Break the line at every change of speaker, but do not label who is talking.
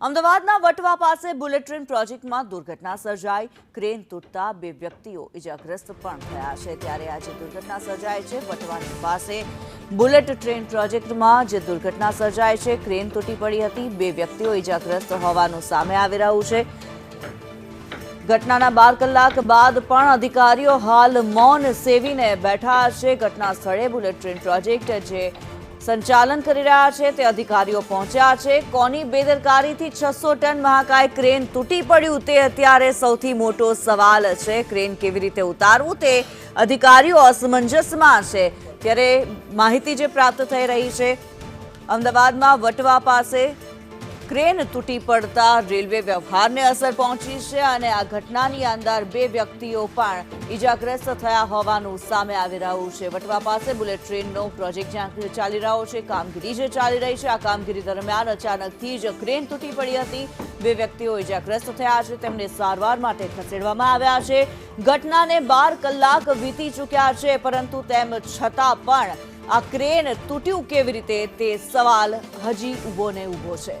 અમદાવાદના વટવા પાસે bullet train પ્રોજેક્ટમાં દુર્ઘટના સર્જાઈ. ક્રેન તૂટતા 2 વ્યક્તિઓ ઇજાગ્રસ્ત પણ થયા છે. ત્યારે આજે દુર્ઘટના સર્જાઈ છે વટવાની પાસે બુલેટ ટ્રેન પ્રોજેક્ટમાં જે દુર્ઘટના સર્જાઈ છે. ક્રેન તૂટી પડી હતી. 2 વ્યક્તિઓ ઇજાગ્રસ્ત હોવાનું સામે આવી રહ્યું છે. ઘટનાના 12 કલાક બાદ પણ અધિકારીઓ હાલ મૌન સેવીને બેઠા છે. ઘટના સ્થળે બુલેટ ટ્રેન પ્રોજેક્ટ જે સંચાલન કરી રહ્યા છે તે અધિકારીઓ પહોંચ્યા છે. કોની બેદરકારીથી 600 ટન મહાકાય ક્રેન તૂટી પડ્યું તે અત્યારે સૌથી મોટો સવાલ છે. ક્રેન કેવી રીતે ઉતારવું તે અધિકારીઓ અસમંજસમાં છે. ત્યારે માહિતી જે પ્રાપ્ત થઈ રહી છે, અમદાવાદમાં વટવા પાસે ક્રેન તૂટી પડતા રેલવે વ્યવહારને અસર પહોંચી છે અને આ ઘટનાની અંદર 2 વ્યક્તિઓ પણ ઇજાગ્રસ્ત થયા હોવાનું સામે આવી રહ્યું છે. વટવા પાસે બુલેટ ટ્રેનનો પ્રોજેક્ટ જ્યાં ચાલી રહ્યો છે, કામગીરી જે ચાલી રહી છે, આ કામગીરી દરમિયાન અચાનકથી જ ક્રેન તૂટી પડી હતી. 2 વ્યક્તિઓ ઇજાગ્રસ્ત થયા છે. તેમને સારવાર માટે ખસેડવામાં આવ્યા છે. ઘટનાને 12 કલાક વીતી ચૂક્યા છે, પરંતુ તેમ છતાં પણ આ ક્રેન તૂટ્યું કેવી રીતે તે સવાલ હજી ઊભો ને ઊભો છે.